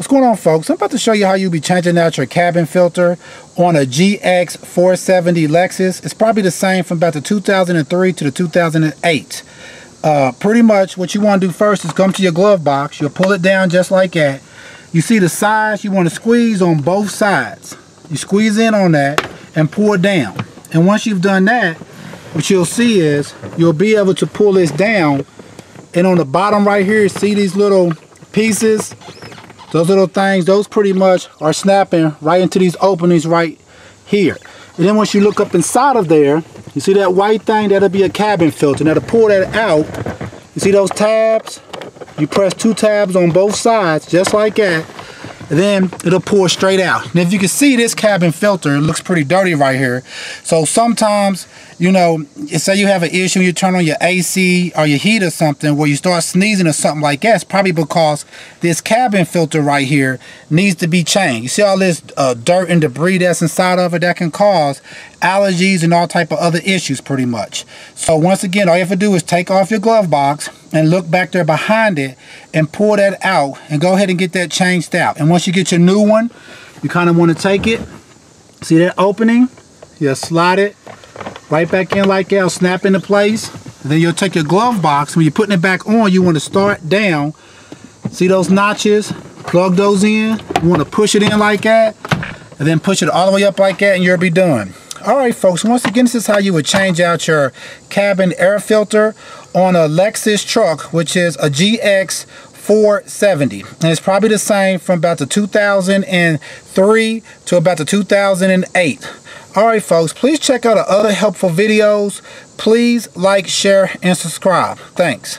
What's going on, folks? I'm about to show you how you'll be changing out your cabin filter on a GX470 Lexus. It's probably the same from about the 2003 to the 2008. Pretty much what you want to do first is come to your glove box. You'll pull it down just like that. You see the sides, you want to squeeze on both sides. You squeeze in on that and pull it down. And once you've done that, what you'll see is you'll be able to pull this down, and on the bottom right here, see these little pieces? Those little things, those pretty much are snapping right into these openings right here. And then once you look up inside of there, you see that white thing? That'll be a cabin filter. Now to pull that out, you see those tabs? You press 2 tabs on both sides, just like that, and then it'll pour straight out. And if you can see this cabin filter, it looks pretty dirty right here. So sometimes, you know, say you have an issue, you turn on your AC or your heat or something where you start sneezing or something like that, it's probably because this cabin filter right here needs to be changed. You see all this dirt and debris that's inside of it that can cause allergies and all type of other issues pretty much. So once again, all you have to do is take off your glove box and look back there behind it and pull that out and go ahead and get that changed out. And once you get your new one, you kind of want to take it, see that opening, you slide it right back in like that, it'll snap into place. And then you'll take your glove box, when you're putting it back on, you want to start down, see those notches, plug those in, you want to push it in like that, and then push it all the way up like that, and you'll be done. Alright folks, once again, this is how you would change out your cabin air filter on a Lexus truck, which is a GX470. And it's probably the same from about the 2003 to about the 2008. Alright folks, please check out our other helpful videos. Please like, share, and subscribe. Thanks.